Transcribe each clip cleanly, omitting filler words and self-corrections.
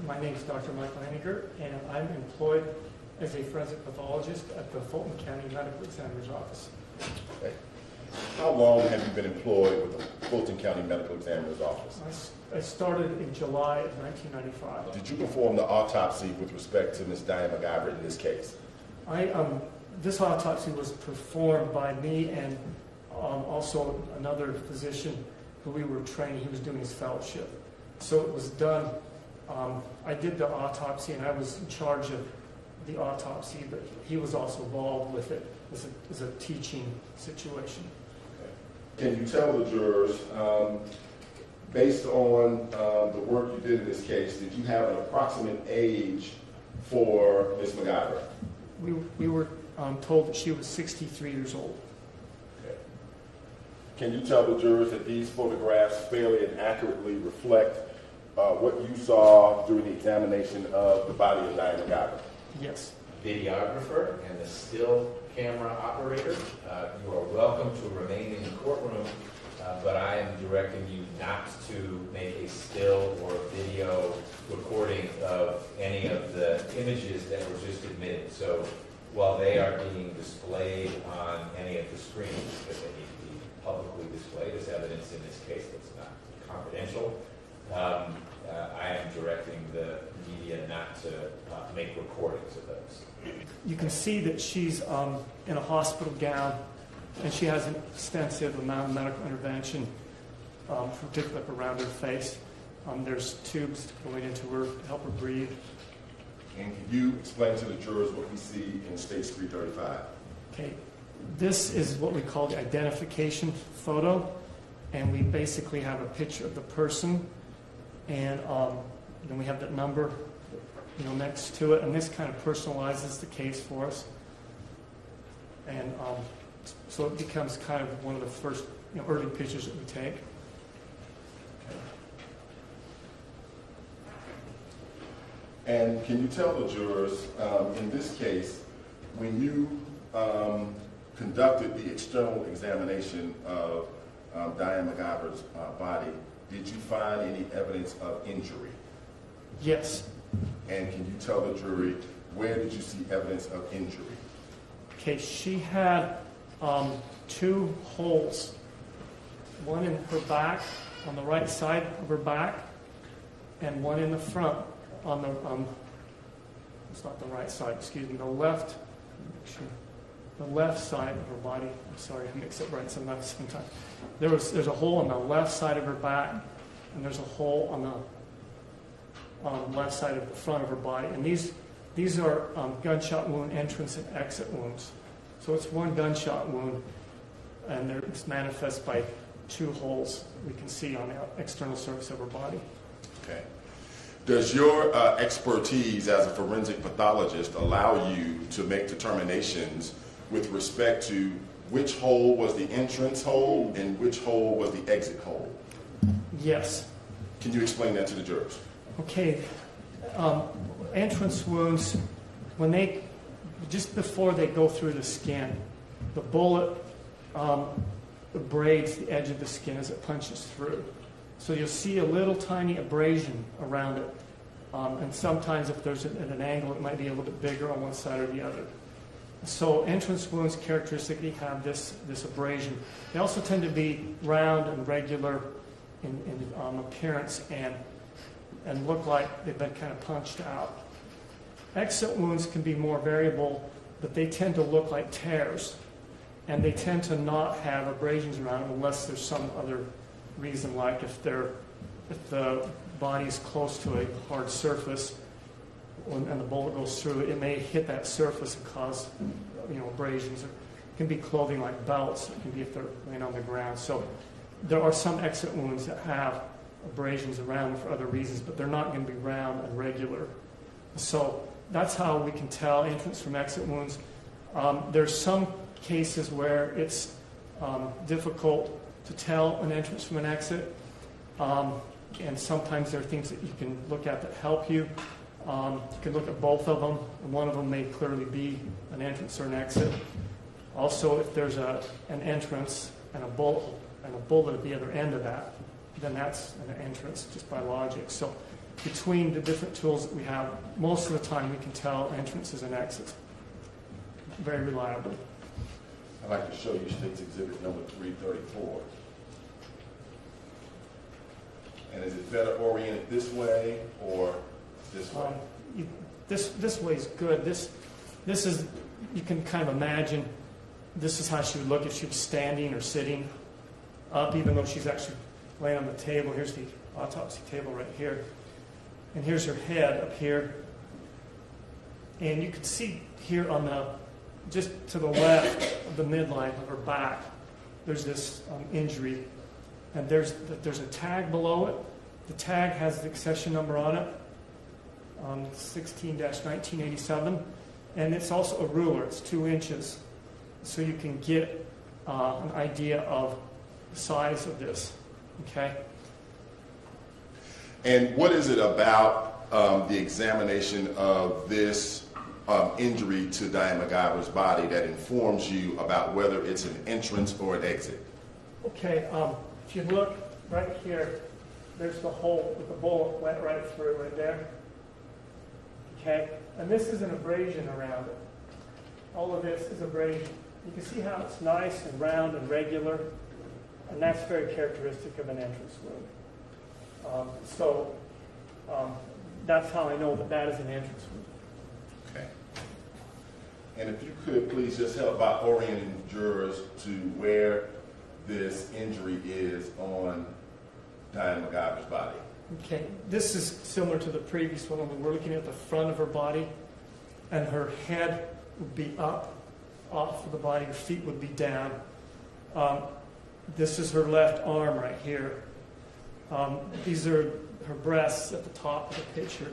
My name is Dr. Michael Henniger, and I'm employed as a forensic pathologist at the Fulton County Medical Examiner's Office. Okay. How long have you been employed with the Fulton County Medical Examiner's Office? I started in July of 1995. Did you perform the autopsy with respect to Ms. Diane McIver in this case? This autopsy was performed by me and also another physician who we were training. He was doing his fellowship. So it was done. I did the autopsy, and I was in charge of the autopsy, but he was also involved with it as a teaching situation. Okay. Can you tell the jurors, based on the work you did in this case, did you have an approximate age for Ms. McIver? We were told that she was 63 years old. Okay. Can you tell the jurors that these photographs fairly and accurately reflect what you saw during the examination of the body of Diane McIver? Yes. Videographer and the still camera operator, you are welcome to remain in the courtroom, but I am directing you not to make a still or video recording of any of the images that were just admitted. So while they are being displayed on any of the screens, because they need to be publicly displayed as evidence in this case that's not confidential, I am directing the media not to make recordings of those. You can see that she's in a hospital gown, and she has an extensive amount of medical intervention, particularly around her face. There's tubes going into her to help her breathe. And can you explain to the jurors what we see in Stage 335? Okay, this is what we call the identification photo, and we basically have a picture of the person, and then we have that number, next to it, and this kind of personalizes the case for us, and so it becomes kind of one of the first early pictures that we take. And can you tell the jurors, in this case, when you conducted the external examination of Diane McIver's body, did you find any evidence of injury? Yes. And can you tell the jury, where did you see evidence of injury? Okay, she had 2 holes, one in her back, on the right side of her back, and one in the front, on the, it's not the right side, excuse me, the left side of her body. I'm sorry, I mix up rights and lefts sometimes. There's a hole on the left side of her back, and there's a hole on the left side of the front of her body. And these are gunshot wound entrance and exit wounds. So it's one gunshot wound, and it's manifest by 2 holes we can see on the external surface of her body. Okay. Does your expertise as a forensic pathologist allow you to make determinations with respect to which hole was the entrance hole and which hole was the exit hole? Yes. Can you explain that to the jurors? Okay. Entrance wounds, just before they go through the skin, the bullet abrades the edge of the skin as it punches through. So you'll see a little tiny abrasion around it. And sometimes if there's at an angle, it might be a little bit bigger on one side or the other. So entrance wounds characteristically have this abrasion. They also tend to be round and regular in appearance and look like they've been kind of punched out. Exit wounds can be more variable, but they tend to look like tears. And they tend to not have abrasions around them unless there's some other reason, like if the body is close to a hard surface and the bullet goes through it, it may hit that surface and cause abrasions. It can be clothing like belts. It can be if they're laying on the ground. So there are some exit wounds that have abrasions around them for other reasons, but they're not going to be round and regular. So that's how we can tell entrance from exit wounds. There's some cases where it's difficult to tell an entrance from an exit, and sometimes there are things that you can look at that help you. You can look at both of them, and one of them may clearly be an entrance or an exit. Also, if there's an entrance and a bullet at the other end of that, then that's an entrance just by logic. So between the different tools that we have, most of the time we can tell entrances and exits very reliably. I'd like to show you State's Exhibit number 334. And is it better oriented this way or this way? This way is good. This is, you can kind of imagine, this is how she would look if she was standing or sitting up, even though she's actually laying on the table. Here's the autopsy table right here. And here's her head up here. And you can see here on the, just to the left of the midline of her back, there's this injury. And there's a tag below it. The tag has the accession number on it, 16-1987. And it's also a ruler. It's 2 inches. So you can get an idea of the size of this. Okay? And what is it about the examination of this injury to Diane McIver's body that informs you about whether it's an entrance or an exit? Okay, if you look right here, there's the hole that the bullet went right through right there. Okay, and this is an abrasion around it. All of this is abrasion. You can see how it's nice and round and regular, and that's very characteristic of an entrance wound. That's how I know that that is an entrance wound. Okay. And if you could please just help by orienting jurors to where this injury is on Diane McIver's body. Okay, this is similar to the previous one. We're looking at the front of her body, and her head would be up off of the body, her feet would be down. This is her left arm right here. These are her breasts at the top of the picture.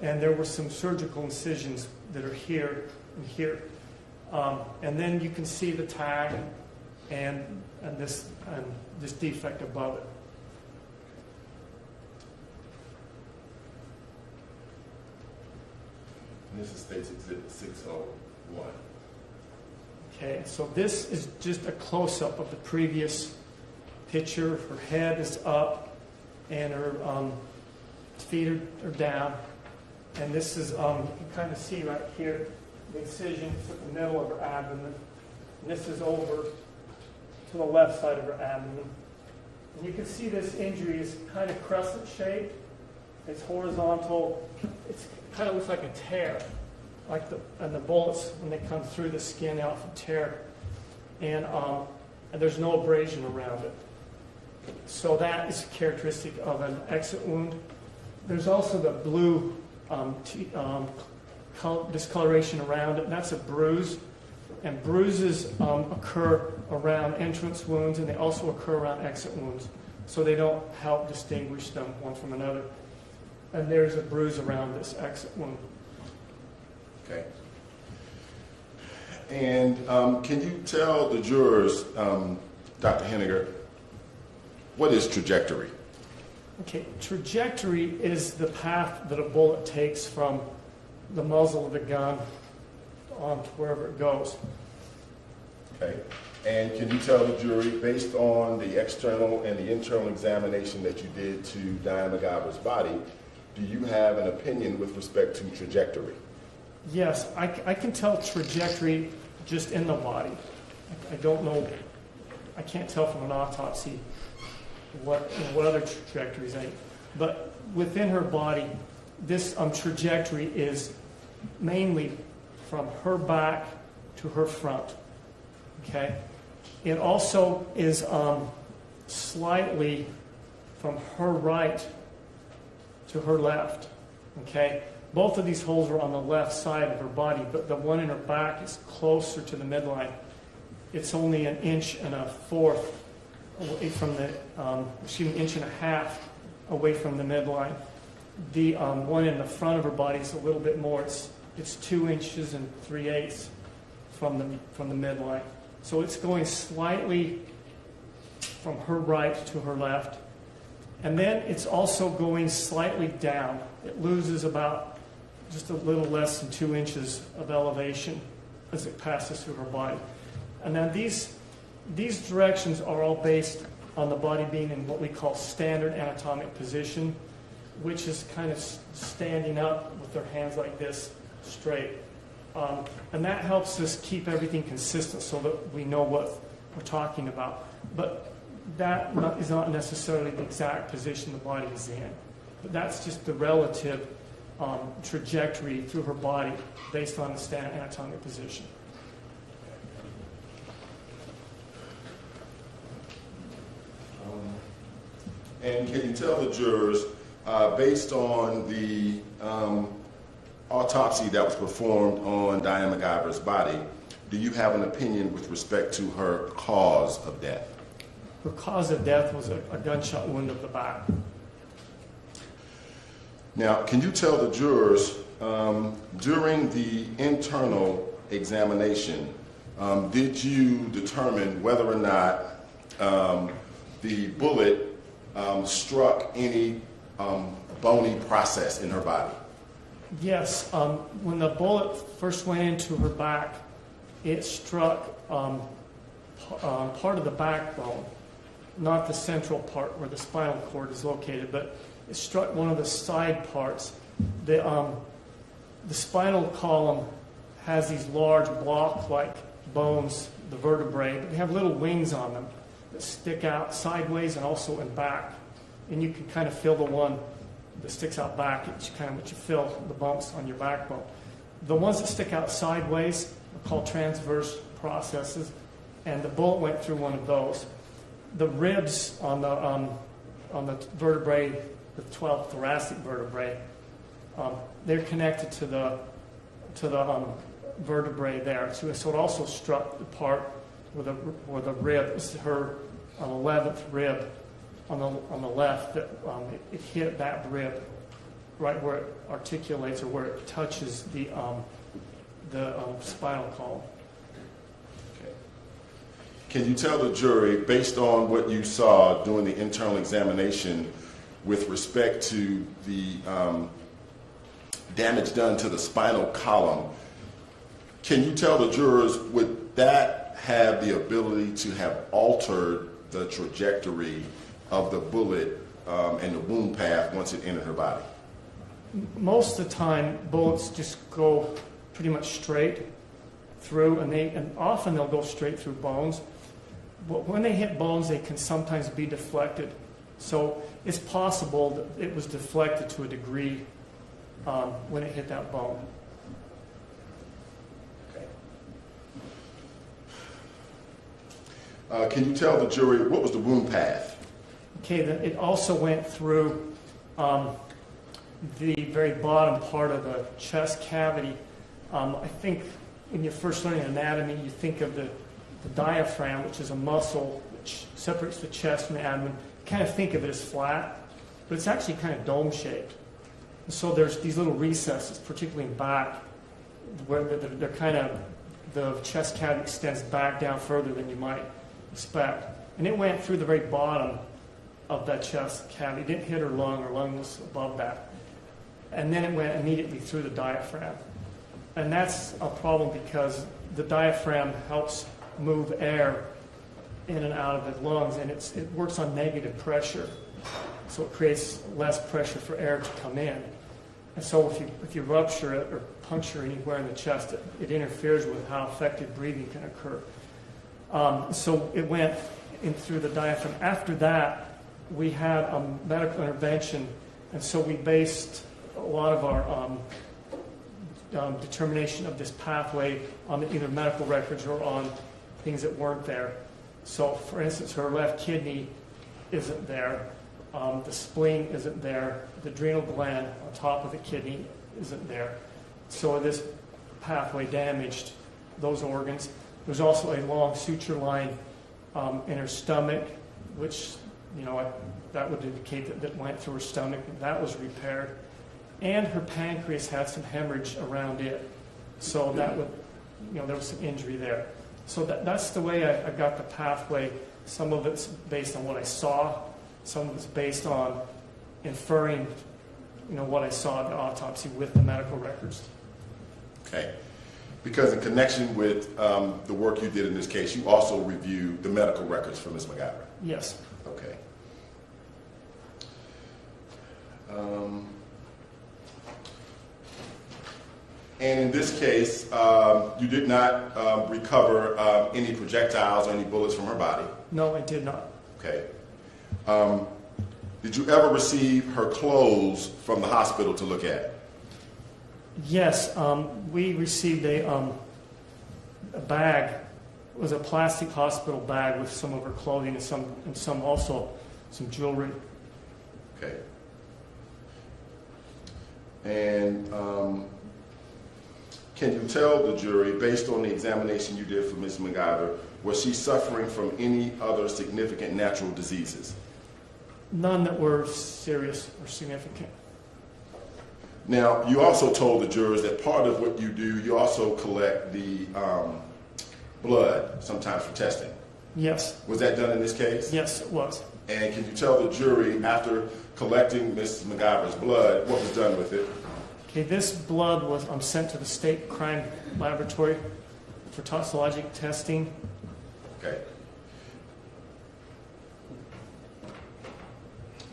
And there were some surgical incisions that are here and here. And then you can see the tag and this defect above it. And this is State's Exhibit 601. Okay, so this is just a close-up of the previous picture. Her head is up and her feet are down. And this is, you can kind of see right here, the incision is at the middle of her abdomen. And this is over to the left side of her abdomen. And you can see this injury is kind of crescent shaped. It's horizontal. It kind of looks like a tear. And the bullets, when they come through the skin, they often tear. And there's no abrasion around it. So that is a characteristic of an exit wound. There's also the blue discoloration around it. And that's a bruise. And bruises occur around entrance wounds, and they also occur around exit wounds. So they don't help distinguish them one from another. And there's a bruise around this exit wound. Okay. And can you tell the jurors, Dr. Henniger, what is trajectory? Okay, trajectory is the path that a bullet takes from the muzzle of the gun on to wherever it goes. Okay. And can you tell the jury, based on the external and the internal examination that you did to Diane McIver's body, do you have an opinion with respect to trajectory? Yes, I can tell trajectory just in the body. I don't know, I can't tell from an autopsy what other trajectories are. But within her body, this trajectory is mainly from her back to her front. Okay? It also is slightly from her right to her left. Okay? Both of these holes are on the left side of her body, but the one in her back is closer to the midline. It's only 1.25 inches away from the, an 1.5 inches away from the midline. The one in the front of her body is a little bit more. It's 2 inches and 3/8 from the midline. So it's going slightly from her right to her left. And then it's also going slightly down. It loses about just a little less than 2 inches of elevation as it passes through her body. And now these directions are all based on the body being in what we call standard anatomic position. which is kind of standing up with their hands like this, straight. And that helps us keep everything consistent so that we know what we're talking about. But that is not necessarily the exact position the body is in. But that's just the relative trajectory through her body based on the standard anatomic position. And can you tell the jurors, based on the autopsy that was performed on Diane McIver's body, do you have an opinion with respect to her cause of death? Her cause of death was a gunshot wound of the back. Now, can you tell the jurors, during the internal examination, did you determine whether or not the bullet struck any bony process in her body? Yes. When the bullet first went into her back, it struck part of the backbone, not the central part where the spinal cord is located, but it struck one of the side parts. The spinal column has these large block-like bones, the vertebrae, but they have little wings on them that stick out sideways and also in back. And you can kind of feel the one that sticks out back. It's kind of what you feel, the bumps on your backbone. The ones that stick out sideways are called transverse processes, and the bullet went through one of those. The ribs on the vertebrae, the 12 thoracic vertebrae, they're connected to the vertebrae there. So it also struck the part where the rib is her 11th rib on the left. That it hit that rib right where it articulates or where it touches the spinal column. Okay. Can you tell the jury, based on what you saw during the internal examination, with respect to the damage done to the spinal column, can you tell the jurors, would that have the ability to have altered the trajectory of the bullet and the wound path once it entered her body? Most of the time, bullets just go pretty much straight through, and often they'll go straight through bones. But when they hit bones, they can sometimes be deflected. So it's possible that it was deflected to a degree when it hit that bone. Okay. Can you tell the jury what was the wound path? Okay, it also went through the very bottom part of the chest cavity. I think when you're first learning anatomy, you think of the diaphragm, which is a muscle which separates the chest from the abdomen. You kind of think of it as flat, but it's actually kind of dome-shaped. And so there's these little recesses, particularly in back, where they're kind of, the chest cavity extends back down further than you might expect. And it went through the very bottom of that chest cavity. It didn't hit her lung. Her lung was above that. And then it went immediately through the diaphragm. And that's a problem because the diaphragm helps move air in and out of the lungs, and it works on negative pressure. So it creates less pressure for air to come in. And so if you rupture it or puncture anywhere in the chest, it interferes with how effective breathing can occur. So it went in through the diaphragm. After that, we had a medical intervention, and so we based a lot of our determination of this pathway on either medical records or on things that weren't there. So, for instance, her left kidney isn't there. The spleen isn't there. The adrenal gland on top of the kidney isn't there. So this pathway damaged those organs. There's also a long suture line in her stomach, which, that would indicate that went through her stomach. That was repaired. And her pancreas had some hemorrhage around it. So that would, there was some injury there. So that's the way I got the pathway. Some of it's based on what I saw. Some of it's based on inferring, what I saw in the autopsy with the medical records. Okay. Because in connection with the work you did in this case, you also reviewed the medical records for Ms. McIver. Yes. Okay. And in this case, you did not recover any projectiles or any bullets from her body. No, I did not. Okay. Did you ever receive her clothes from the hospital to look at? Yes, we received a bag. It was a plastic hospital bag with some of her clothing and some also some jewelry. Okay. And can you tell the jury, based on the examination you did for Ms. McIver, was she suffering from any other significant natural diseases? None that were serious or significant. Now, you also told the jurors that part of what you do, you also collect the blood, sometimes for testing. Yes. Was that done in this case? Yes, it was. And can you tell the jury, after collecting Ms. McIver's blood, what was done with it? Okay, this blood was sent to the state crime laboratory for toxicologic testing. Okay.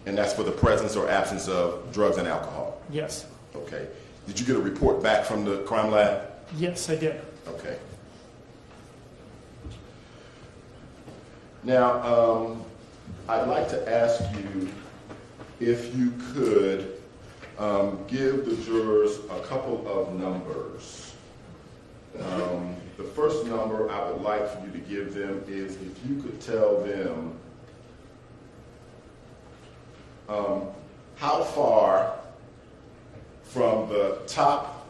And that's for the presence or absence of drugs and alcohol? Yes. Okay. Did you get a report back from the crime lab? Yes, I did. Okay. Now, I'd like to ask you if you could give the jurors a couple of numbers. The first number I would like for you to give them is if you could tell them how far from the top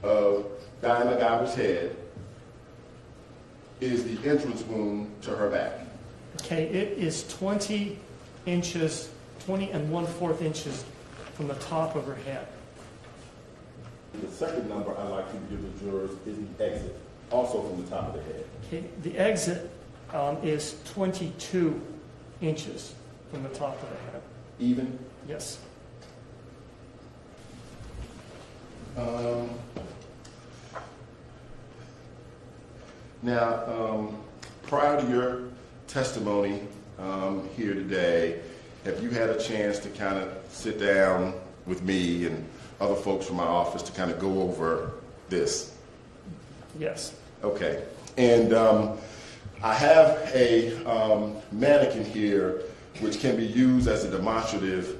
of Diane McIver's head is the entrance wound to her back. Okay, it is 20 inches, 20 1/4 inches from the top of her head. The second number I'd like you to give the jurors is the exit, also from the top of the head. Okay, the exit is 22 inches from the top of the head. Even? Yes. Now, prior to your testimony here today, have you had a chance to kind of sit down with me and other folks from my office to kind of go over this? Yes. Okay. And I have a mannequin here which can be used as a demonstrative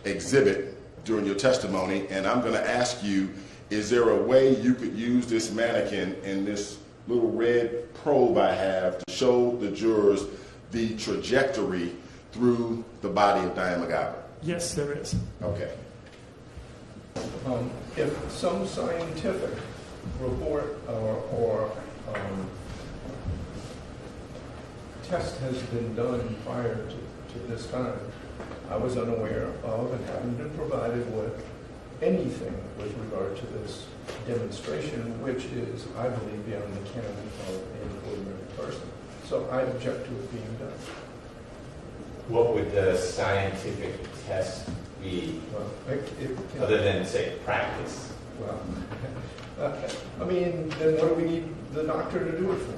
exhibit during your testimony, and I'm going to ask you, is there a way you could use this mannequin and this little red probe I have to show the jurors the trajectory through the body of Diane McIver? Yes, there is. Okay. If some scientific report or test has been done prior to this time, I was unaware of and haven't been provided with anything with regard to this demonstration, which is, I believe, beyond the canon of an ordinary person. So I object to it being done. What would the scientific test be, Well, other than, say, practice? Well, I mean, then what do we need the doctor to do it for?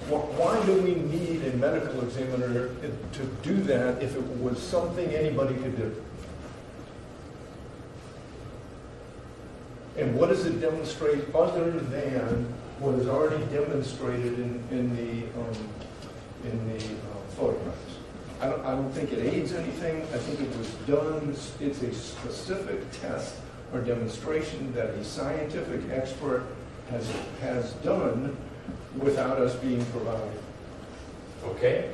Why do we need a medical examiner to do that if it was something anybody could do? And what does it demonstrate other than what is already demonstrated in the photographs? I don't think it aids anything. I think it was done. It's a specific test or demonstration that a scientific expert has done without us being provided. Okay.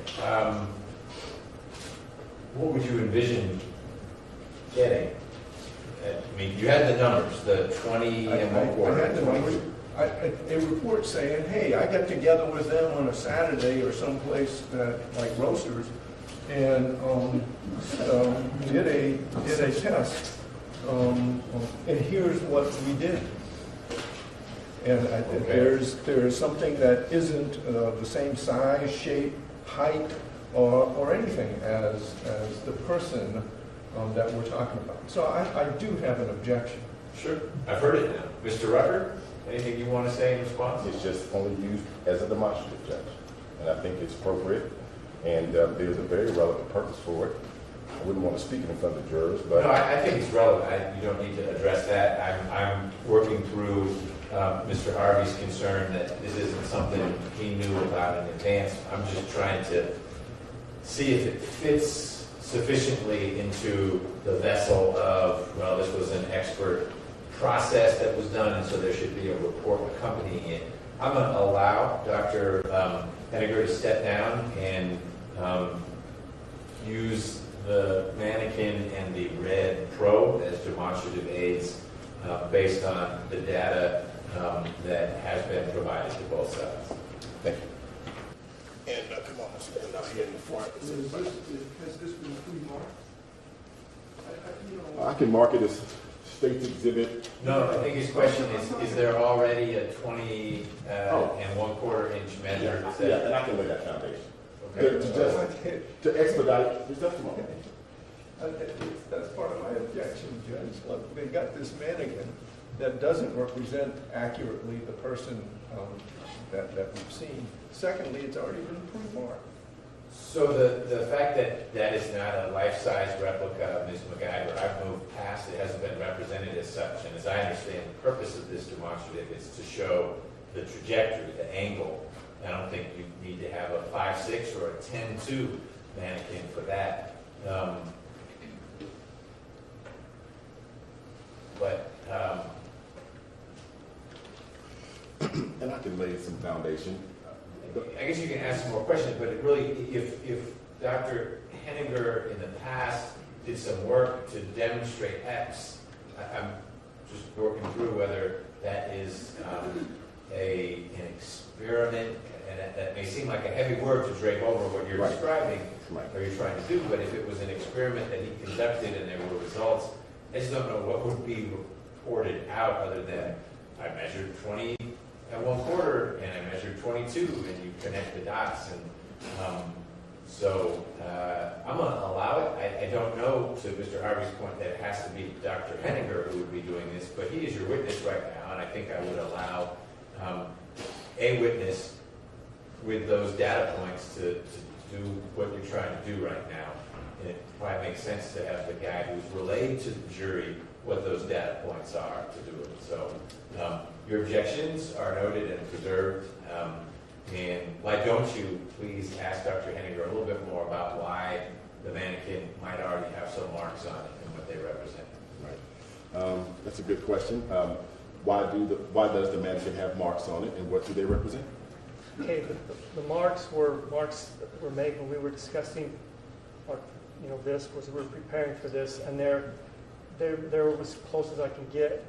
What would you envision getting? I mean, you had the numbers, the 20 and I 1/4. had the numbers. A report saying, hey, I got together with them on a Saturday or someplace like Roasters and did a test. And here's what we did. And I think there is something that isn't the same size, shape, height, or anything as the person that we're talking about. So I do have an objection. Sure. I've heard it now. Mr. Rucker, anything you want to say in response? It's just only used as a demonstrative, Judge. And I think it's appropriate. And there's a very relevant purpose for it. I wouldn't want to speak in front of the jurors, but No, I think it's relevant. You don't need to address that. I'm working through Mr. Harvey's concern that this isn't something he knew about in advance. I'm just trying to see if it fits sufficiently into the vessel of, well, this was an expert process that was done, and so there should be a report accompanying it. I'm going to allow Dr. Henniger to step down and use the mannequin and the red probe as demonstrative aids based on the data that has been provided to both sides. thank you. And come on, let's get out here in the front. Has this been pre-marked? I can mark it as State's Exhibit. No, I think his question is there already a 20 and 1/4 inch measure? Yeah, and I can lay that foundation. Okay. To expedite the testimony. That's part of my objection, Judge. Look, they got this mannequin that doesn't represent accurately the person that we've seen. Secondly, it's already been pre-marked. So the fact that that is not a life-size replica of Ms. McIver, I've moved past. It hasn't been represented as such. And as I understand, the purpose of this demonstrative is to show the trajectory, the angle. I don't think you need to have a 5'6" or a 10'2" mannequin for that. And I can lay some foundation. I guess you can ask some more questions, but it really, if Dr. Henniger in the past did some work to demonstrate X, I'm just working through whether that is an experiment, and that may seem like a heavy word to drape over what you're Right. describing Right. or you're trying to do, but if it was an experiment that he conducted and there were results, I just don't know what would be reported out other than I measured 20 and 1/4 and I measured 22, and you connect the dots. And so I'm going to allow it. I don't know, to Mr. Harvey's point, that it has to be Dr. Henniger who would be doing this, but he is your witness right now, and I think I would allow a witness with those data points to do what you're trying to do right now. And it probably makes sense to have the guy who's relayed to the jury what those data points are to do it. So your objections are noted and preserved. And why don't you please ask Dr. Henniger a little bit more about why the mannequin might already have some marks on it and what they represent. Right. That's a good question. Why does the mannequin have marks on it, and what do they represent? Okay, the marks were made when we were discussing, this was, we were preparing for this, and they're as close as I can get,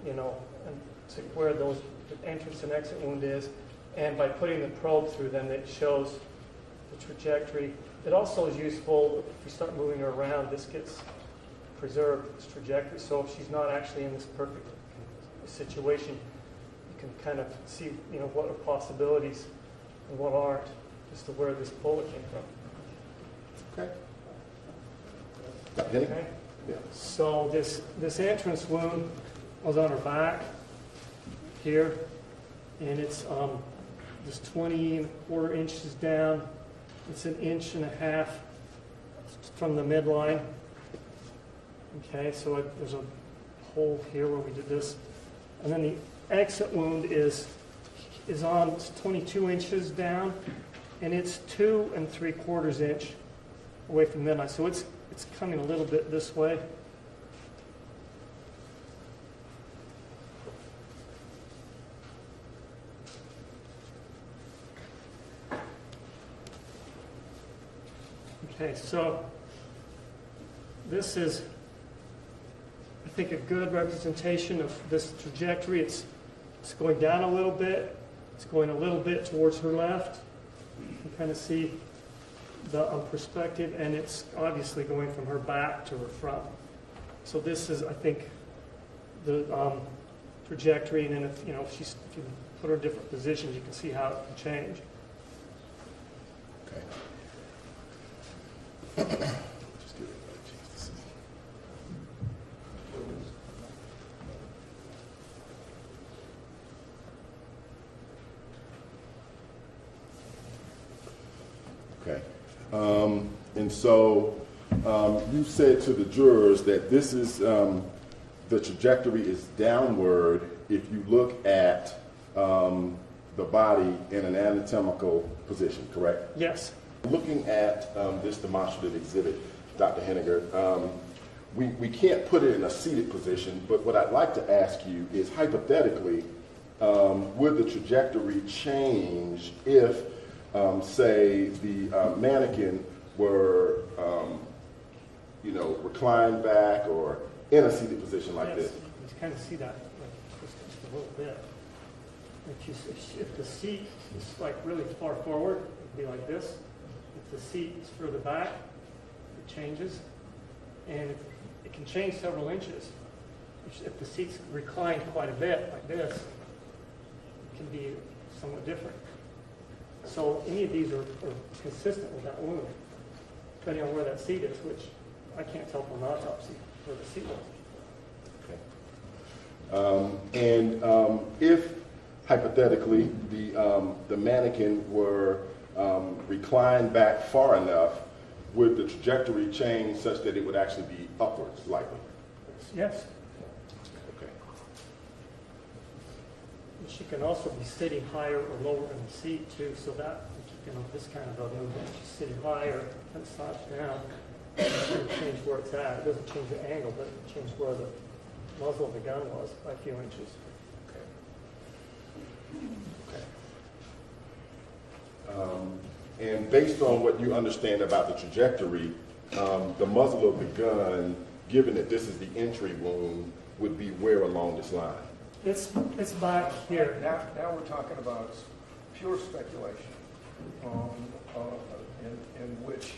and to where the entrance and exit wound is, and by putting the probe through them, it shows the trajectory. It also is useful if we start moving her around. This gets preserved, this trajectory. So if she's not actually in this perfect situation, you can kind of see, what are possibilities and what aren't, as to where this bullet came from. Okay. Dr. Henniger? Okay. Yeah. So this entrance wound was on her back here, and it's just 20 1/4 inches down. It's 1.5 inches from the midline. Okay, so there's a hole here where we did this, and then the exit wound is on, it's 22 inches down, and it's 2 3/4 inch away from the midline. So it's coming a little bit this way. Okay, so this is, I think, a good representation of this trajectory. It's going down a little bit. It's going a little bit towards her left. You can kind of see the perspective, and it's obviously going from her back to her front. So this is, I think, the trajectory, and then if you put her in different positions, you can see how it can change. Okay. Just give everybody a chance to see. Okay. And so you said to the jurors that this is, the trajectory is downward if you look at the body in an anatomical position, correct? Yes. Looking at this demonstrative exhibit, Dr. Henniger, we can't put it in a seated position, but what I'd like to ask you is hypothetically, would the trajectory change if, say, the mannequin were, reclined back or in a seated position like Yes, this? you kind of see that like, just a little bit. If the seat is like really far forward, it'd be like this. If the seat is further back, it changes, and it can change several inches. If the seat's reclined quite a bit, like this, it can be somewhat different. So any of these are consistent with that wound, depending on where that seat is, which I can't tell from an autopsy where the seat was. Okay. If hypothetically the mannequin were reclined back far enough, would the trajectory change such that it would actually be upwards, likely? Yes. Okay. She can also be sitting higher or lower in the seat too, so that this kind of a movement, she's sitting higher and slouch down. It doesn't change where it's at. It doesn't change the angle, but it changes where the muzzle of the gun was by a few inches. And based on what you understand about the trajectory, the muzzle of the gun, given that this is the entry wound, would be where along this line? It's back here. Now we're talking about pure speculation, in which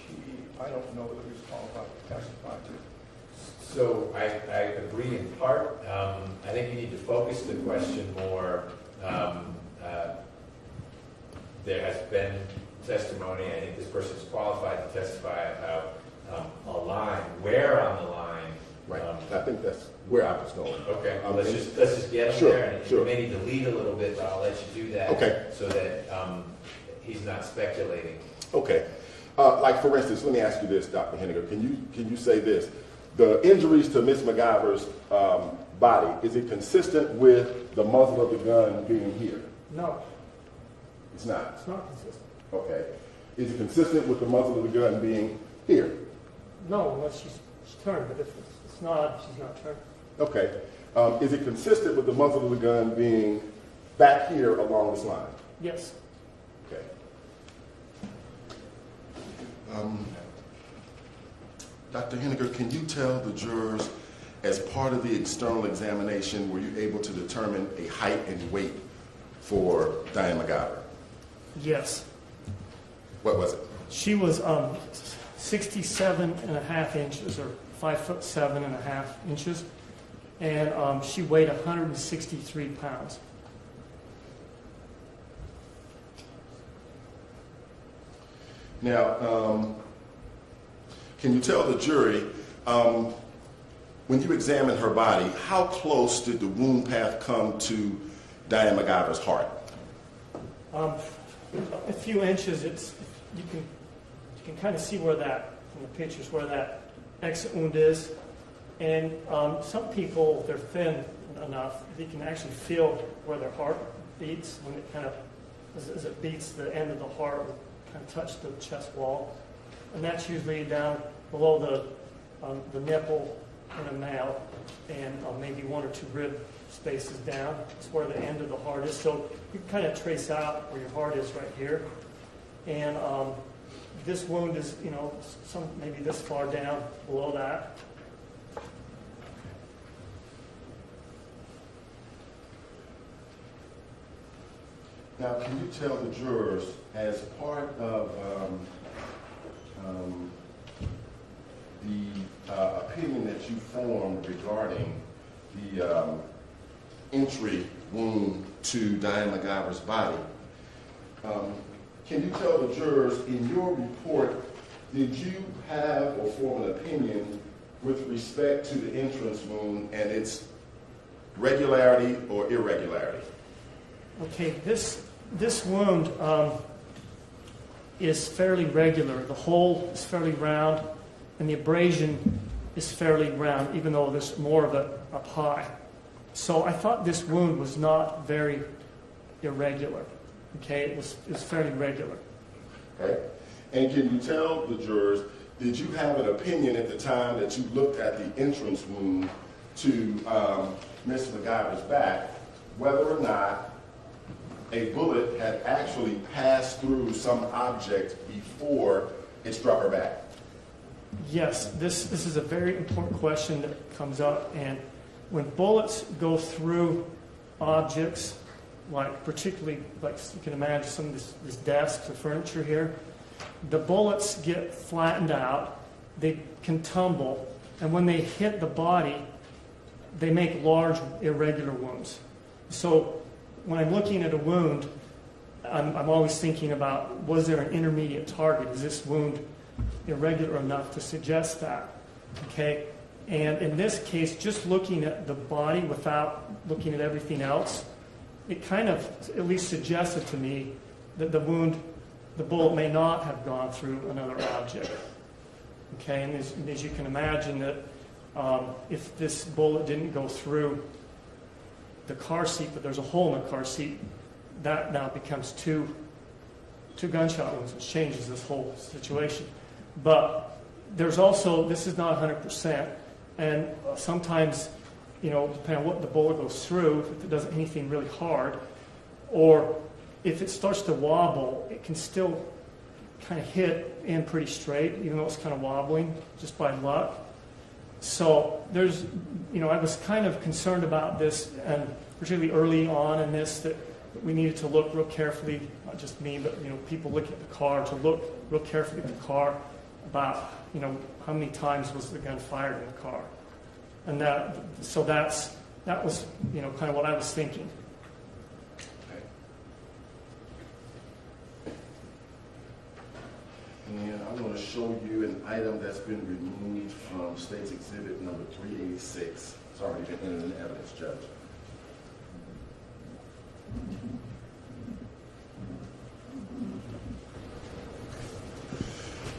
I don't know whether he's qualified to testify to. So I agree in part. I think you need to focus the question more. There has been testimony. I think this person is qualified to testify about a line. Where on the line? Right. I think that's where I was going. Okay. Let's just get him Sure, there. And sure. you may need to lead a little bit, but I'll let you do that. Okay. So that he's not speculating. Okay. Like for instance, let me ask you this, Dr. Henniger. Can you say this? The injuries to Miss McIver's body, is it consistent with the muzzle of the gun being here? No, It's not. it's not consistent. Okay. Is it consistent with the muzzle of the gun being here? No, unless she's turned, but if it's not, she's not turned. Okay. Is it consistent with the muzzle of the gun being back here along this line? Yes. Okay. Dr. Henniger, can you tell the jurors, as part of the external examination, were you able to determine a height and weight for Diane McIver? Yes. What was it? She was 67.5 inches, or 5'7.5" inches, and she weighed 163 pounds. Now, can you tell the jury, when you examined her body, how close did the wound path come to Diane McIver's heart? A few inches. You can kind of see where that, from the pictures, where that exit wound is. And some people, they're thin enough, they can actually feel where their heart beats when it kind of, as it beats the end of the heart, will kind of touch the chest wall. And that's usually down below the nipple in a male, and maybe one or two rib spaces down. It's where the end of the heart is. So you can kind of trace out where your heart is right here. And this wound is, maybe this far down below that. Now, can you tell the jurors, as part of the opinion that you formed regarding the entry wound to Diane McIver's body, can you tell the jurors, in your report, did you have or form an opinion with respect to the entrance wound and its regularity or irregularity? Okay, this wound is fairly regular. The hole is fairly round, and the abrasion is fairly round, even though there's more of it up high. So I thought this wound was not very irregular. Okay, it was fairly regular. Okay. And can you tell the jurors, did you have an opinion at the time that you looked at the entrance wound to Ms. McIver's back, whether or not a bullet had actually passed through some object before it struck her back? Yes, this is a very important question that comes up, and when bullets go through objects, like particularly, like you can imagine some of this desk, the furniture here, the bullets get flattened out, they can tumble, and when they hit the body, they make large irregular wounds. So when I'm looking at a wound, I'm always thinking about, was there an intermediate target? Is this wound irregular enough to suggest that? Okay, and in this case, just looking at the body without looking at everything else, it kind of at least suggested to me that the bullet may not have gone through another object. Okay, and as you can imagine, that if this bullet didn't go through the car seat, but there's a hole in the car seat, that now becomes two gunshot wounds, which changes this whole situation. But there's also, this is not 100%, and sometimes, depending on what the bullet goes through, if it does anything really hard, or if it starts to wobble, it can still kind of hit in pretty straight, even though it's kind of wobbling, just by luck. So there's, I was kind of concerned about this, and particularly early on in this, that we needed to look real carefully, not just me, but people looking at the car, to look real carefully at the car about how many times was the gun fired in the car, and that was kind of what I was thinking. And I'm going to show you an item that's been removed from State's Exhibit number 386. It's already been entered in evidence, Judge.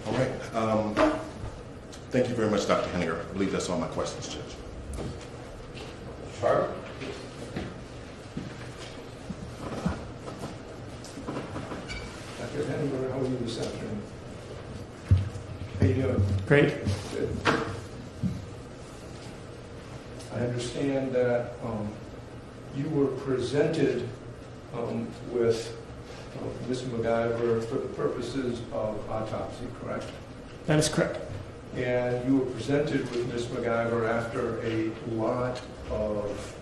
All right. Thank you very much, Dr. Henninger. I believe that's all my questions, Judge. Carter? Dr. Henninger, how are you this afternoon? How you doing? Great. Good. I understand that you were presented with Ms. McIver for the purposes of autopsy, correct? That is correct. And you were presented with Ms. McIver after a lot of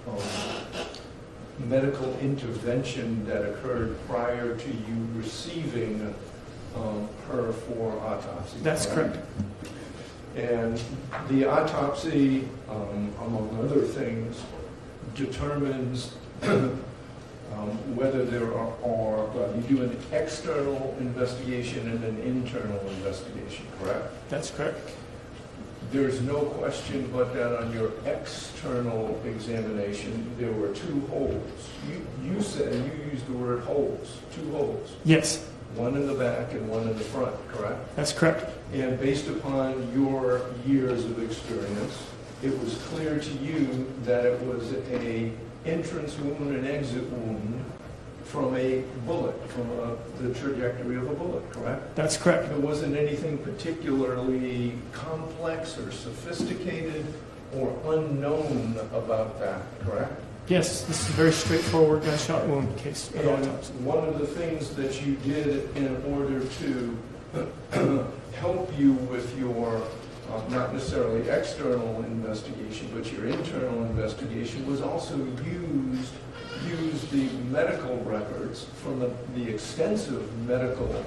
medical intervention that occurred prior to you receiving her for autopsy. That's correct. And the autopsy, among other things, determines whether there you do an external investigation and an internal investigation, correct? That's correct. There's no question but that on your external examination, there were two holes. You said, you used the word holes, two holes. Yes. One in the back and one in the front, correct? That's correct. And based upon your years of experience, it was clear to you that it was an entrance wound and exit wound from a bullet, from the trajectory of a bullet, correct? That's correct. There wasn't anything particularly complex or sophisticated or unknown about that, correct? Yes, this is a very straightforward gunshot wound case. And one of the things that you did in order to help you with your, not necessarily external investigation, but your internal investigation, was also use the medical records from the extensive medical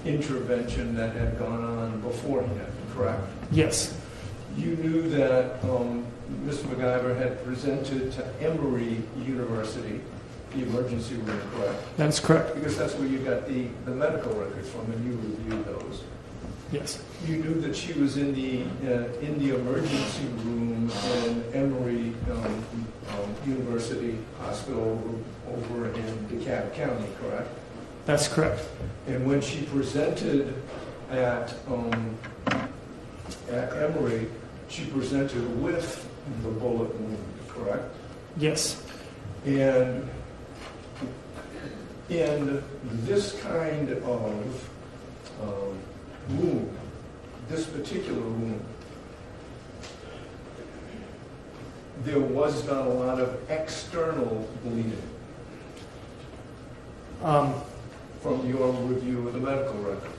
intervention that had gone on beforehand, correct? Yes. You knew that Ms. McIver had presented to Emory University, the emergency room, correct? That's correct. Because that's where you got the medical records from, and you reviewed those. Yes. You knew that she was in the emergency room in Emory University Hospital over in DeKalb County, correct? That's correct. And when she presented at at Emory, she presented with the bullet wound, correct? Yes. And in this kind of wound, this particular wound, there was not a lot of external bleeding from your review of the medical record.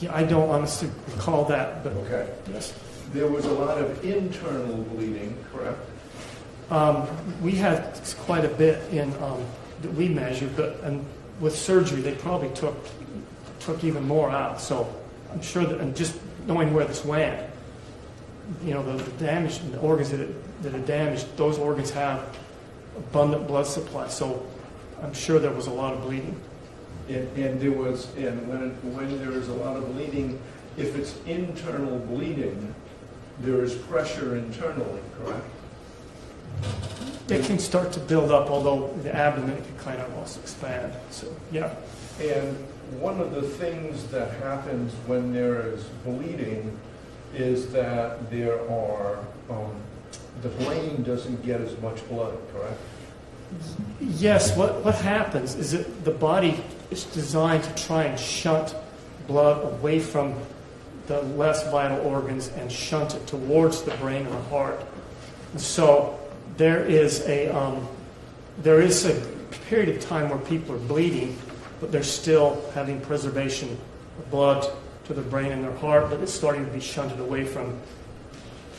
Yeah, I don't honestly recall that, but Okay. yes. There was a lot of internal bleeding, correct? We had quite a bit in that we measured, but and with surgery they probably took even more out. So I'm sure that, and just knowing where this went, you know, the damage, the organs that are damaged, those organs have abundant blood supply. So I'm sure there was a lot of bleeding. And there was, and when there is a lot of bleeding, if it's internal bleeding, there is pressure internally, correct? It can start to build up, although the abdomen can kind of also expand. So yeah. And one of the things that happens when there is bleeding is that there are, the brain doesn't get as much blood, correct? Yes, what happens is that the body is designed to try and shunt blood away from the less vital organs and shunt it towards the brain and the heart. And so there is a period of time where people are bleeding, but they're still having preservation of blood to their brain and their heart, but it's starting to be shunted away from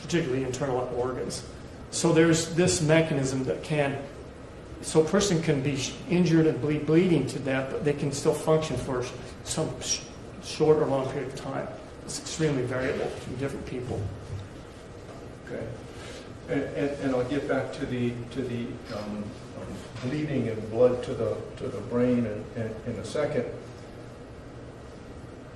particularly internal organs. So there's this mechanism that can, so a person can be injured and bleeding to death, but they can still function for some short or long period of time. It's extremely variable from different people. Okay. And I'll get back to the bleeding and blood to the brain in a second.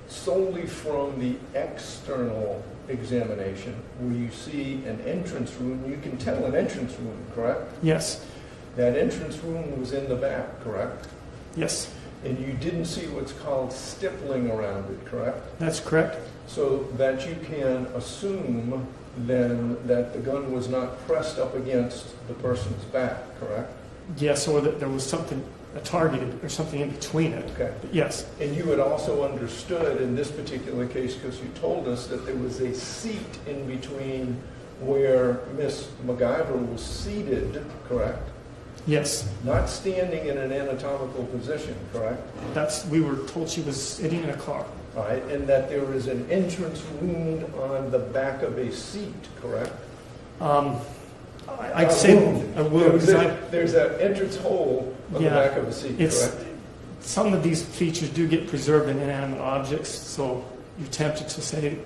Solely from the external examination, where you see an entrance wound, you can tell an entrance wound, correct? Yes. That entrance wound was in the back, correct? Yes. And you didn't see what's called stippling around it, correct? That's correct. So that you can assume then that the gun was not pressed up against the person's back, correct? Yes, or that there was something targeted or something in between it. Okay. But yes. And you had also understood in this particular case, because you told us that there was a seat in between where Miss McIver was seated, correct? Yes. Not standing in an anatomical position, correct? We were told she was sitting in a car. All right, and that there is an entrance wound on the back of a seat, correct? I'd say a wound. There's an entrance hole on the back of a seat, correct? Some of these features do get preserved in inanimate objects, so you're tempted to say,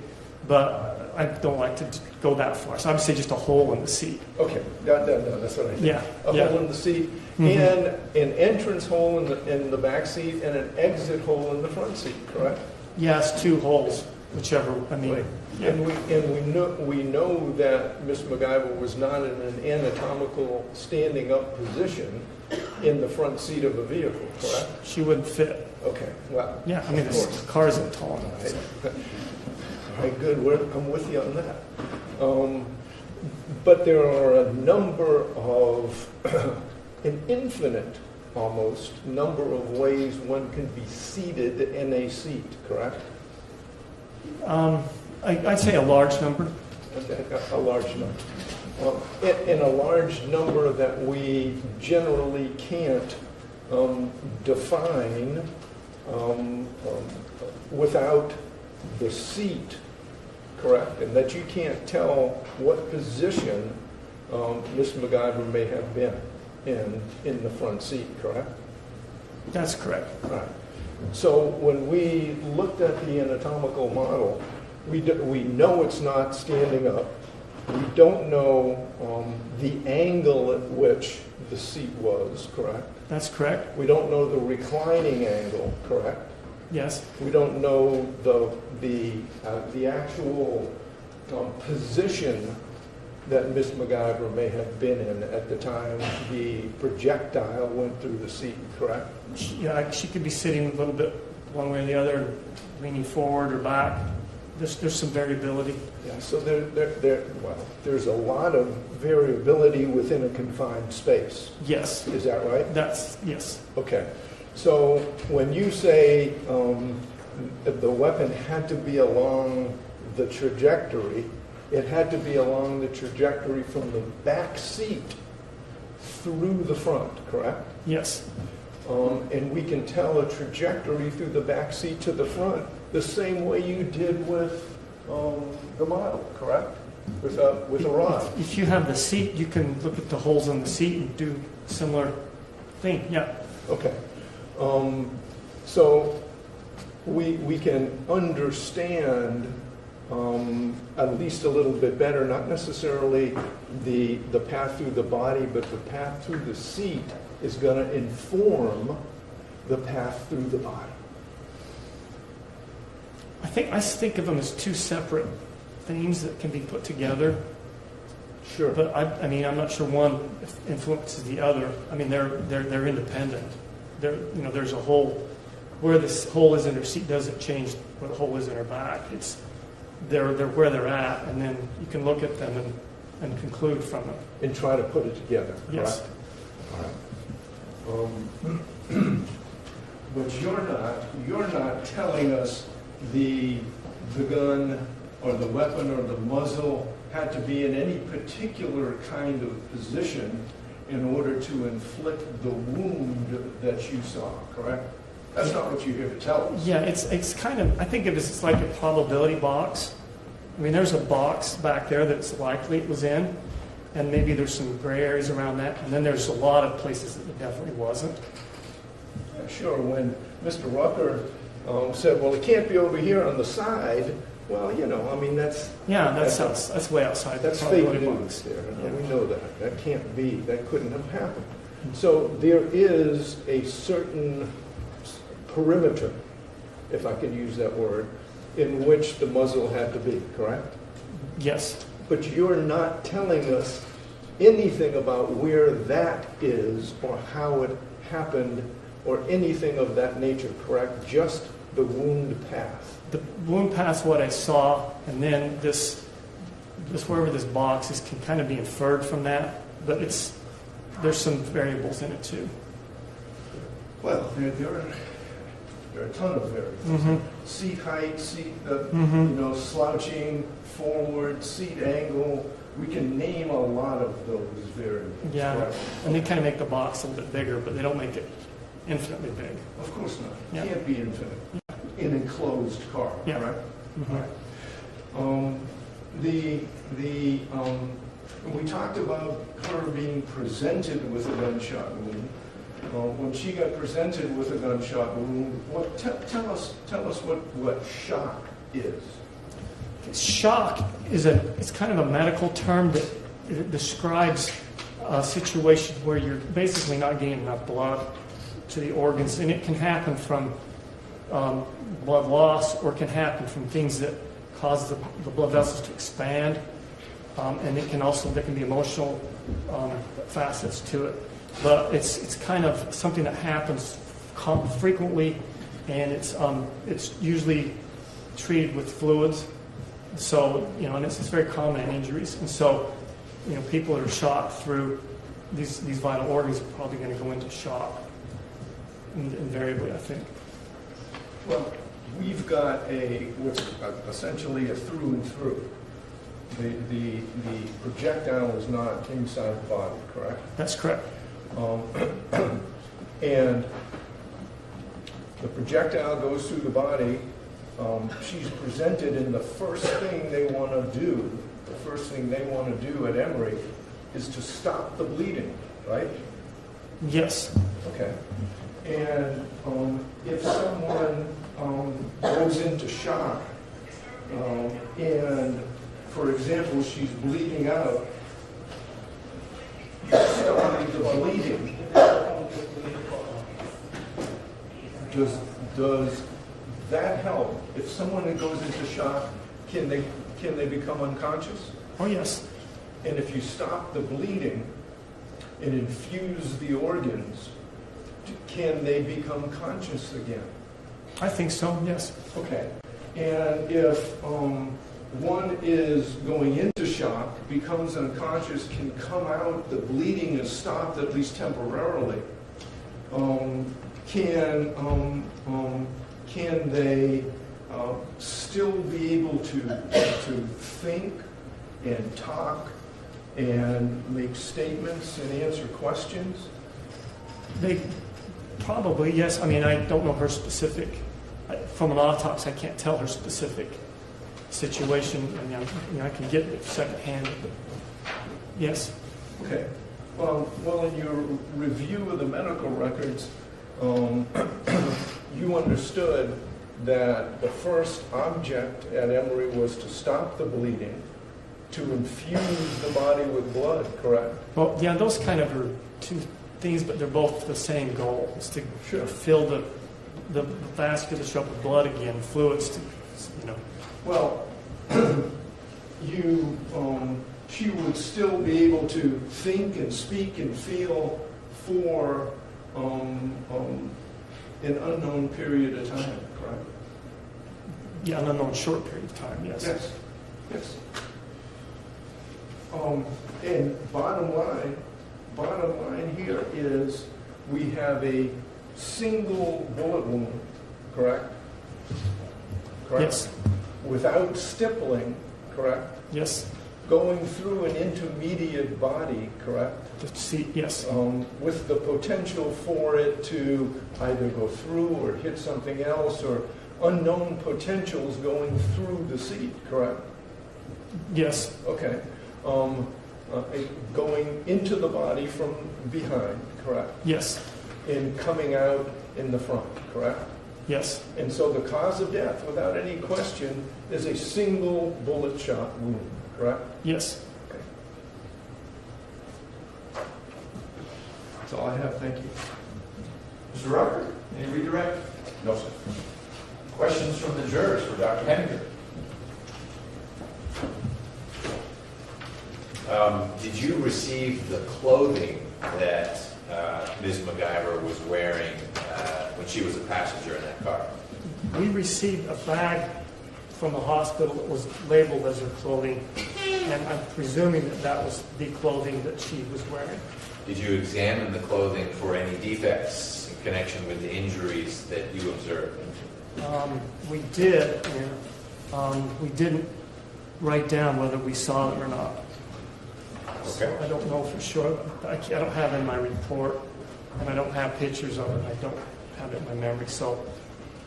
but I don't like to go that far. So I would say just a hole in the seat. Okay, no, that's what I think. Yeah. A hole in the seat, and an entrance hole in the back seat, and an exit hole in the front seat, correct? Yes, two holes, whichever. I mean, Right. yeah. And we know that Miss McIver was not in an anatomical standing up position in the front seat of a vehicle, correct? She wouldn't fit. Okay, well, Yeah, I mean, of the course. car isn't tall enough. Right. So. All right, good. I'm with you on that. But there are a number of, an infinite, almost, number of ways one can be seated in a seat, correct? I'd say a large number. A large number. And a large number that we generally can't define without the seat, correct? And that you can't tell what position Miss McIver may have been in the front seat, correct? That's correct. Right. So when we looked at the anatomical model, we know it's not standing up. We don't know the angle at which the seat was, correct? That's correct. We don't know the reclining angle, correct? Yes. We don't know the actual position that Miss McIver may have been in at the time the projectile went through the seat, correct? She could be sitting a little bit one way or the other, leaning forward or back. There's some variability. Yeah, so there's a lot of variability within a confined space. Yes, Is that right? yes. Okay. So when you say the weapon had to be along the trajectory, it had to be along the trajectory from the back seat through the front, correct? Yes. And we can tell a trajectory through the back seat to the front the same way you did with the model, correct? With a rod. If you have the seat, you can look at the holes in the seat and do similar thing. Yeah. Okay. So we can understand at least a little bit better, not necessarily the path through the body, but the path through the seat is going to inform the path through the body. I think of them as two separate things that can be put together. Sure. But I mean, I'm not sure one influences the other. I mean, they're independent. There's a hole where this hole is in her seat doesn't change where the hole is in her back. They're where they're at, and then you can look at them and conclude from them. And try to put it together. Yes. Correct? All right. But you're not telling us the gun or the weapon or the muzzle had to be in any particular kind of position in order to inflict the wound that you saw, correct? That's not what you're here to tell us. Yeah, it's kind of, I think of it as like a probability box. I mean, there's a box back there that's likely it was in, and maybe there's some gray areas around that, and then there's a lot of places that it definitely wasn't. Yeah, sure. When Mr. Rucker said, well, it can't be over here on the side, well, I mean, that's way outside. That's the fake probability news box. there. Yeah. We know that. That can't be. That couldn't have happened. So there is a certain perimeter, if I can use that word, in which the muzzle had to be, correct? Yes. But you're not telling us anything about where that is or how it happened or anything of that nature, correct? Just the wound path. The wound path's what I saw, and then this wherever this box is can kind of be inferred from that, but there's some variables in it too. Well, there are a ton of variables. Mm-hmm. Seat height, Mm-hmm. Slouching forward, seat angle. We can name a lot of those variables. Yeah, correct? and they kind of make the box a little bit bigger, but they don't make it infinitely big. Of course not. Yeah. It can't be infinite. In an enclosed car, Yeah. right? Mm-hmm. We talked about her being presented with a gunshot wound. When she got presented with a gunshot wound, tell us what shock is. Shock is it's kind of a medical term that it describes a situation where you're basically not getting enough blood to the organs, and it can happen from blood loss, or it can happen from things that cause the blood vessels to expand, and there can be emotional facets to it. But it's kind of something that happens frequently, and it's usually treated with fluids. So and it's very common in injuries, and so people that are shot through these vital organs are probably going to go into shock invariably, I think. Well, we've got essentially a through and through. The projectile is not inside the body, correct? That's correct. And the projectile goes through the body. She's presented, and the first thing they want to do at Emory is to stop the bleeding, right? Yes. Okay. And if someone goes into shock, and, for example, she's bleeding out, stopping the bleeding, does that help? If someone that goes into shock, can they become unconscious? Oh, yes. And if you stop the bleeding and infuse the organs, can they become conscious again? I think so, yes. Okay. And if one is going into shock, becomes unconscious, can come out, the bleeding is stopped at least temporarily, can they still be able to think and talk and make statements and answer questions? They probably, yes. I mean, I don't know her specific. From an autopsy, I can't tell her specific situation. I mean, I can get it secondhand. But yes. Okay. Well, in your review of the medical records, you understood that the first object at Emory was to stop the bleeding, to infuse the body with blood, correct? Well, yeah, those kind of are two things, but they're both the same goal. It's to fill the vasculature up with blood again, fluids to, you know. Well, she would still be able to think and speak and feel for an unknown period of time, correct? Yeah, an unknown short period of time, yes. Yes. And bottom line here is we have a single bullet wound, correct? Yes. Without stippling, correct? Yes. Going through an intermediate body, correct? Yes. With the potential for it to either go through or hit something else, or unknown potentials going through the seat, correct? Yes. Okay. Going into the body from behind, correct? Yes. And coming out in the front, correct? Yes. And so the cause of death, without any question, is a single bullet shot wound, correct? Yes. Okay. That's all I have. Thank you. Mr. Rucker, any redirect? No, sir. Questions from the jurors for Dr. Henniger? Did you receive the clothing that Ms. McIver was wearing when she was a passenger in that car? We received a bag from the hospital that was labeled as her clothing, and I'm presuming that that was the clothing that she was wearing. Did you examine the clothing for any defects in connection with the injuries that you observed? We did, and we didn't write down whether we saw it or not. So Okay. I don't know for sure. I don't have it in my report, and I don't have pictures of it. I don't have it in my memory, so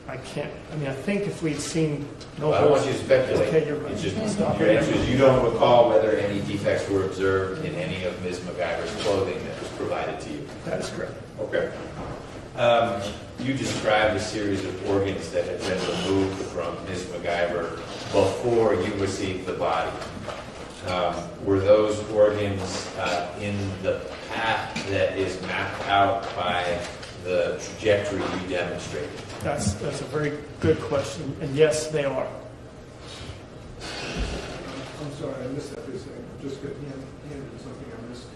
I can't. I mean, I think if we'd seen no. I don't want you to speculate. Okay, you're right. It's just, your answer is you don't recall whether any defects were observed in any of Ms. McIver's clothing that was provided to you. That is correct. Okay. You described a series of organs that had been removed from Ms. McIver before you received the body. Were those organs in the path that is mapped out by the trajectory you demonstrated? That's a very good question, and yes, they are. I'm sorry, I missed that. Just get handed something I missed.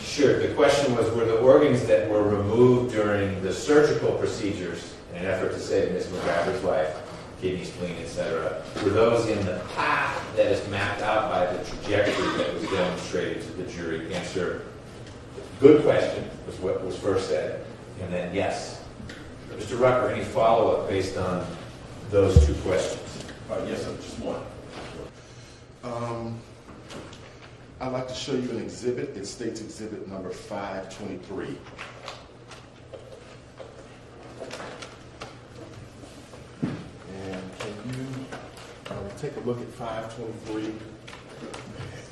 Sure. The question was, were the organs that were removed during the surgical procedures in an effort to save Ms. McIver's life, kidney, spleen, etc., were those in the path that is mapped out by the trajectory that was demonstrated to the jury? Answer, good question, was what was first said. And then yes. Mr. Rucker, any follow-up based on those two questions? Yes, sir. Just one. I'd like to show you an exhibit. It states exhibit number 523. And can you take a look at 523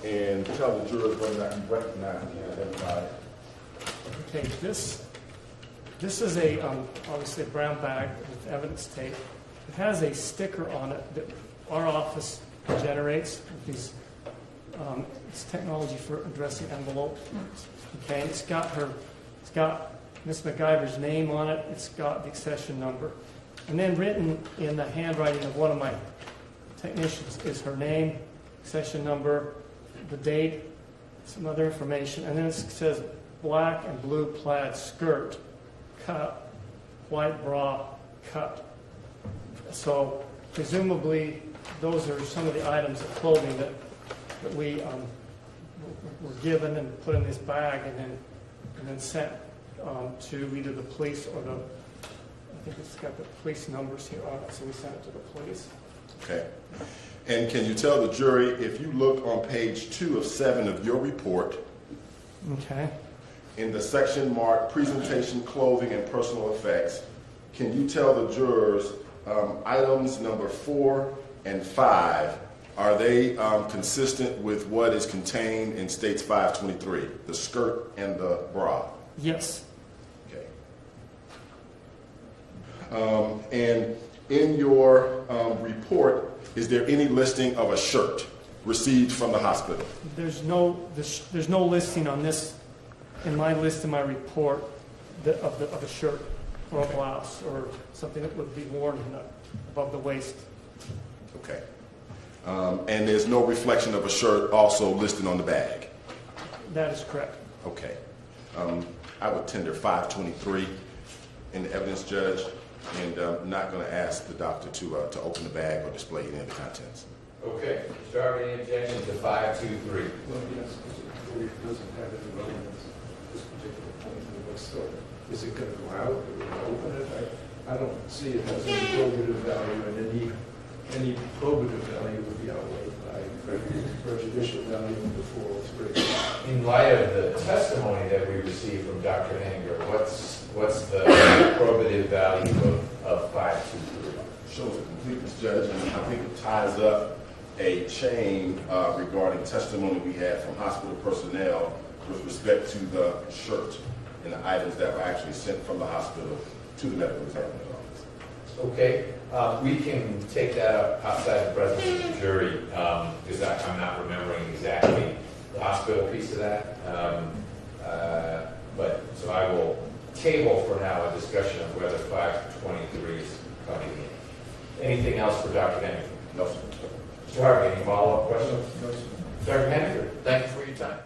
and tell the jurors whether or not you recognize and identify? Okay, this is a obviously a brown bag with evidence tape. It has a sticker on it that our office generates with these. It's technology for addressing envelopes. Okay, and it's got Miss McIver's name on it. It's got the accession number, and then written in the handwriting of one of my technicians is her name, accession number, the date, some other information, and then it says black and blue plaid skirt, cut, white bra, cut. So presumably, those are some of the items of clothing that we were given and put in this bag and then sent to either the police or I think it's got the police numbers here on it, so we sent it to the police. Okay. And can you tell the jury, if you look on page 2 of 7 of your report, Okay. in the section marked Presentation, Clothing, and Personal Effects, can you tell the jurors items number 4 and 5, are they consistent with what is contained in States 523, the skirt and the bra? Yes. Okay. And in your report, is there any listing of a shirt received from the hospital? There's no listing on this, in my list in my report, of a shirt or a blouse or something that would be worn above the waist. Okay. And there's no reflection of a shirt also listed on the bag? That is correct. Okay. I would tender 523 in the evidence, Judge, and I'm not going to ask the doctor to open the bag or display any of the contents. Okay. Mr. Harvey, any objection to 523? Well, yes, because it doesn't have any relevance at this particular point. But still, is it going to go out? Are we going to open it? I don't see it as any probative value, and any probative value would be outweighed by prejudicial value of the 403. In light of the testimony that we received from Dr. Henninger, what's the probative value of 523? Shows a completeness, Judge, and I think it ties up a chain regarding testimony we had from hospital personnel with respect to the shirt and the items that were actually sent from the hospital to the medical examiner's office. Okay, we can take that up outside the presence of the jury, because I'm not remembering exactly the hospital piece of that. So I will table for now a discussion of whether 523 is coming in. Anything else for Dr. Henninger? No, sir. Mr. Harvey, any follow-up questions? No, sir. Dr. Henninger, thank you for your time.